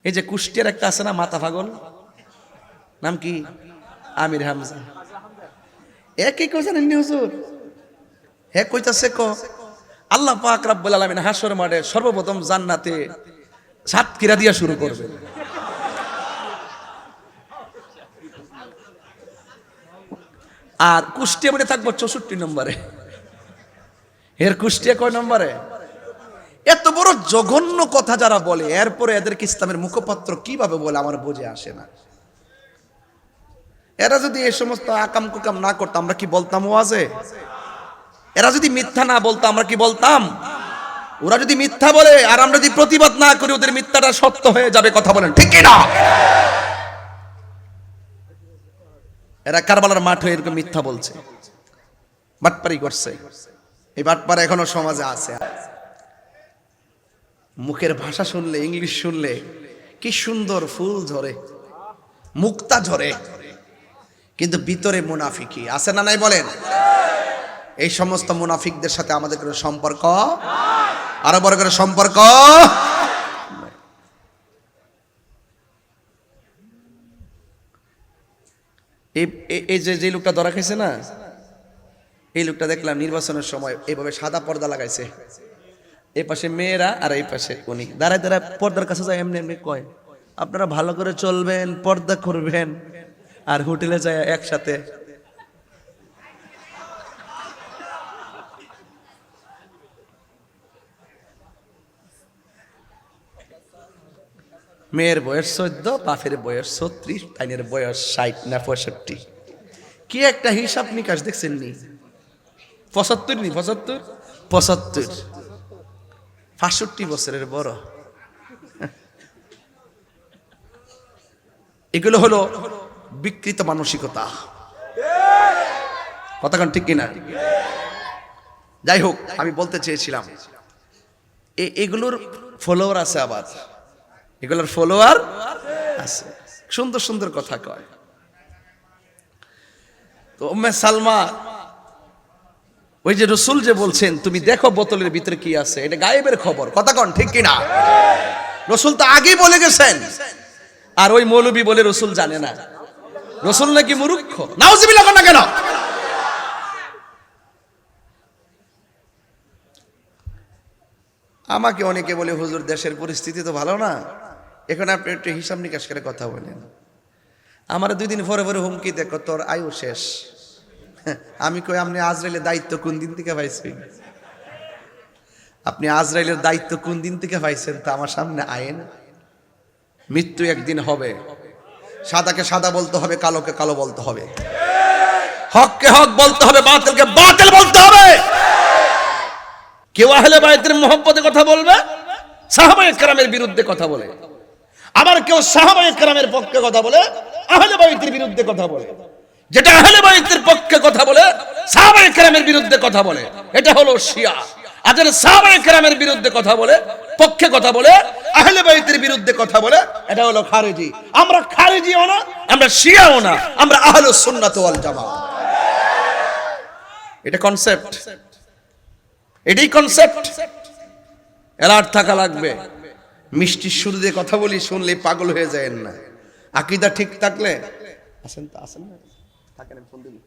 এই যে কুষ্টিয়ার একটা আছে না মাথা পাগল, নাম কি? আমির হামজা। একই কো জানেন নি হুজুর? হে কইতাছে ক আল্লাহ পাক রব্বুল আলামিন হাসর মাঠে সর্বপ্রথম জান্নাতে সাতক্ষীরা দিয়া শুরু করবে। আর কুষ্টিয়া মধ্যে থাকবো 64 নম্বরে। এর কুষ্টিয়া কয় নম্বরে? এত বড় জঘন্য কথা যারা বলে, এরপরে এদেরকে ইসলামের মুখপাত্র কিভাবে বলে আমার বুঝে আসে না। এরা যদি এই সমস্ত আকাম কুকাম না করতো আমরা কি বলতাম ওয়াজে? এরা যদি মিথ্যা না বলতো আমরা কি বলতাম? ওরা যদি মিথ্যা বলে আর আমরা যদি প্রতিবাদ না করি ওদের মিথ্যাটা সত্য হয়ে যাবে। কথা বলেন ঠিক কি না? এরা কারবালার মাঠে এরকম মিথ্যা বলছে, বাটপারি করছে। এই বাটপারা এখনো সমাজে আছে। মুখের ভাষা শুনলে, ইংলিশ শুনলে কি সুন্দর ফুল ঝরে, মুক্তা ঝরে, কিন্তু ভিতরে মুনাফিকি আছে না নাই বলেন? এই সমস্ত মুনাফিকদের সাথে আমাদের কোনো সম্পর্ক, আরো বড় করে সম্পর্ক। এই যে লোকটা ধরা খাইছে না, এই লোকটা দেখলাম নির্বাচনের সময় এইভাবে সাদা পর্দা লাগাইছে। এই পাশে মেয়েরা আর এই পাশে উনি দাঁড়ায় দাঁড়ায় পর্দার কাছে যায়, এমনি এমনি কয় আপনারা ভালো করে চলবেন, পর্দা করবেন। আর হোটেলে যায় একসাথে মেয়ের বয়স 14, বাপের বয়স 36, তাইনের বয়স 60 না 65। কি একটা হিসাব নিকাশ দেখছেন নি? 75 নি 75 65 বছরের বড়। এগুলো হলো বিকৃত মানসিকতা। কথা কোন ঠিক কিনা? যাই হোক, আমি বলতে চেয়েছিলাম এগুলোর ফলোয়ার আছে, আবার এগুলোর ফলোয়ার আছে, সুন্দর সুন্দর কথা কয়। তো উম্মে সালমা, ওই যে রসুল যে বলছেন তুমি দেখো বোতলের ভিতরে কি আছে, এটা গায়েবের খবর। কথা কোন ঠিক কিনা? রসুল তো আগেই বলে গেছেন। আর ওই মৌলবী বলে রসুল জানে না। রসুল নাকি মূর্খ? নাউজুবিল্লাহ না কেন? আমাকে অনেকে বলে হুজুর দেশের পরিস্থিতি তো ভালো না, এখন আপনি একটু হিসাব নিকাশ করে কথা বলেন। আমার 2 দিন পরে পরে হুমকি দেখো তোর আয়ু শেষ। আমি কই আপনি আজরাইলের দায়িত্ব কোন দিন থেকে পাইছেন? আপনি আজরাইলের দায়িত্ব কোন দিন থেকে পাইছেন? তা আমার সামনে আইন। মৃত্যু একদিন হবে, সাদাকে সাদা বলতে হবে, কালোকে কালো বলতে হবে, হককে হক বলতে হবে, বাতিলকে বাতিল বলতে হবে। কেউ আহলে বাইতের মহব্বতের কথা বলবে, সাহাবায়ে কেরামের বিরুদ্ধে কথা বলে। আবার কেউ সাহাবায়ে কেরামের পক্ষে কথা বলে, আহলে বাইতের বিরুদ্ধে কথা বলে। যেটা আহলে বাইতের পক্ষে কথা বলে, সাহাবায়ে কেরামের বিরুদ্ধে কথা বলে, এটা হলো শিয়া। আর যারা সাহাবায়ে কেরামের বিরুদ্ধে কথা বলে, পক্ষে কথা বলে, আহলে বাইতের বিরুদ্ধে কথা বলে, এটা হলো খারেজি। আমরা খারেজিও না, আমরা শিয়াও না, আমরা আহলুস সুন্নাত ওয়াল জামাত। এটা কনসেপ্ট, এটাই কনসেপ্ট। এলার্ট থাকা লাগবে। মিষ্টির সুর দিয়ে কথা বলি, শুনলে পাগল হয়ে যায় না। আকীদা ঠিক থাকলে আসেন তো, আসেন না, থাকেন, ফোন দিবি।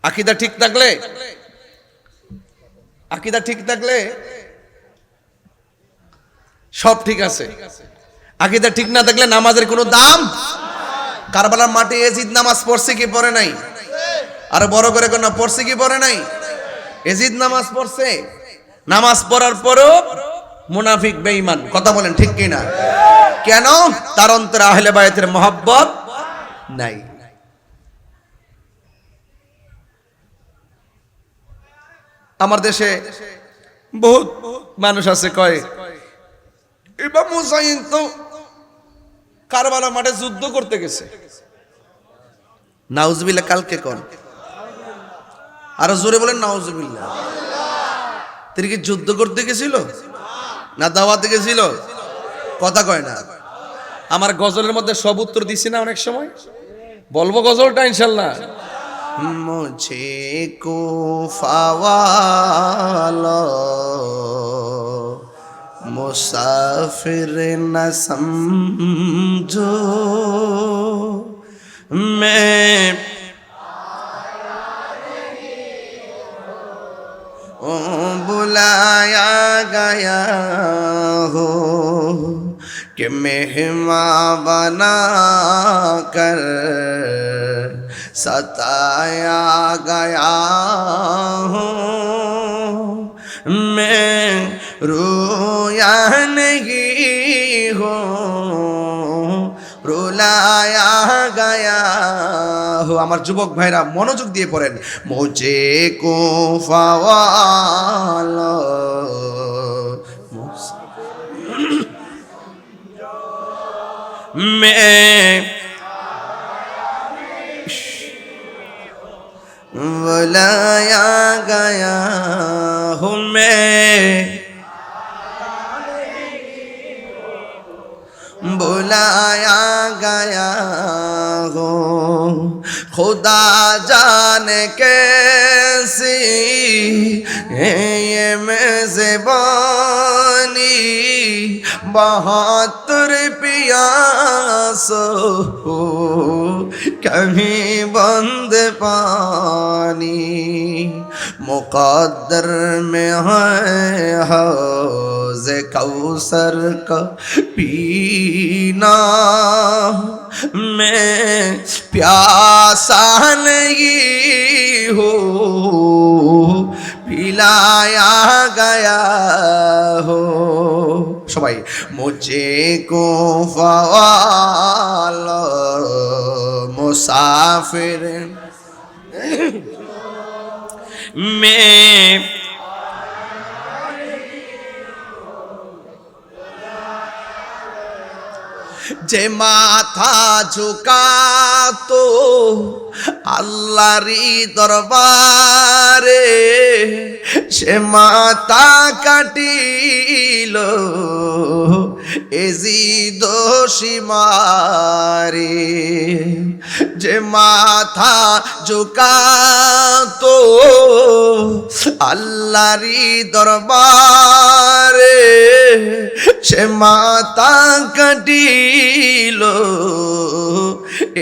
আকীদা ঠিক থাকলে, আকীদা ঠিক থাকলে সব ঠিক আছে। আকীদা ঠিক না থাকলে নামাজের কোনো দাম। কারবালার মাঠে ইয়াজিদ নামাজ পড়ছে কি পড়ে নাই? আর বড় করে কোন পড়ছে কি পড়ে নাই? ইয়াজিদ নামাজ পড়ছে। নামাজ পড়ার পরও মুনাফিক বেঈমান। কথা বলেন ঠিক কি না? কেন? তার অন্তরে আহলে বায়তের মহব্বত নাই। আমার দেশে বহুত মানুষ আছে কয় ইমাম হুসাইন তো কারবালার মাঠে যুদ্ধ করতে গেছে। নাউজুবিল্লাহ। কালকে কোন আরো জোরে বলেন নাউজুবিল্লাহ। তিনি কি যুদ্ধ করতে গেছিল না দাওয়াতে গেছিল? কথা কয় না। আমার গজলের মধ্যে সব উত্তর দিছি না অনেক সময়? বলবো গজলটা ইনশাল্লাহ। মুঝে কুফা ওয়ালো मुसाफिर न समझो मैं बुलाया गया हो कि मेहमान बना कर सताया गया हूँ मैं रोया नहीं हूँ रुलाया गया हो। আমার যুবক ভাইরা মনোযোগ দিয়ে পড়েন। মুঝে কো ফাওয়ালা मैं बुलाया गया हूँ मैं बुलाया गया हो खुदा जाने कैसी है ये मेज़बानी 72 प्यास हो कहीं बंद पानी मुक़द्दर में है हौज़ कौसर का पीना मैं प्यासा नहीं हो पिलाया गया हो সবাই मुझे को फ़वाला मुसाफिर में যে মাথা ঝুঁকা তো আল্লাহরই দরবারে সে মাথা কাটিল এজিদ সীমারে যে মাথা ঝুঁকা তো আল্লাহরই দরবারে সে মাথা কাটিল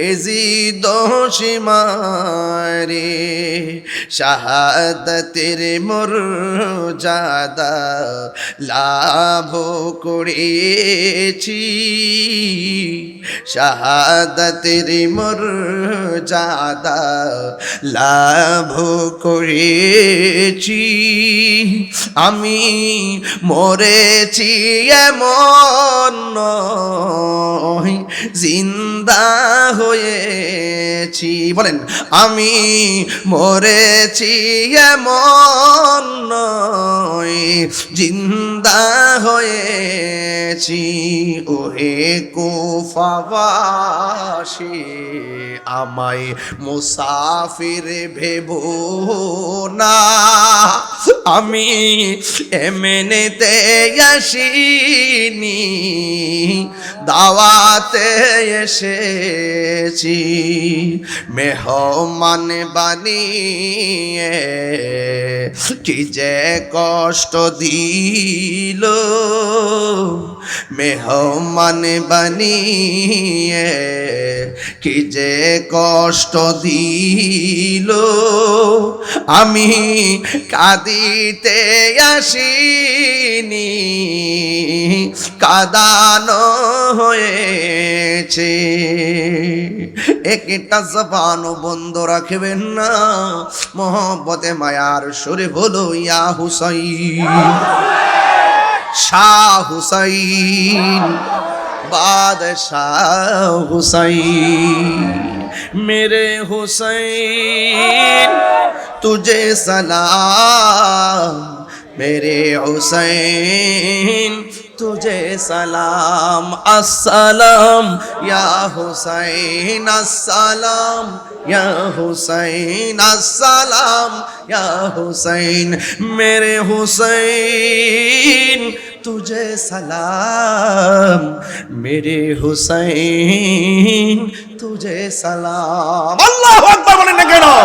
এজিদ সীমারে শাহাদাতের মর্যাদা লাভ করেছি শাহাদাতের মর্যাদা লাভ করেছি আমি মরেছি এমন নয় জিন্দা হয়েছি বলেন আমি মরেছি এমন নয় জিন্দা হয়েছি ওহে কুফাবাসী আমায় মুসাফির ভেবো না আমি এমনিতে আসিনি দাওয়াতে এসেছি মেহমান বানিয়ে কি যে কষ্ট দিল মেহমান বানিয়ে কি যে কষ্ট দিল আমি কাঁদিতে আসিনি কাঁদানো হয়েছে একটা জবানও বন্ধ রাখবেন না মোহব্বতে মায়ার সুরে বলো ইয়া হুসাইন শাহ হুসাইন बादशाह हुसैन मेरे हुसैन तुझे सलाम मेरे हुसैन तुझे सलाम अस्सलाम या हुसैन अस्सलाम या हुसैन अस्सलाम या हुसैन मेरे हुसैन तुझे सलाम मेरे हुसैन तुझे सलाम अल्लाहु अकबर बोलें ना केनो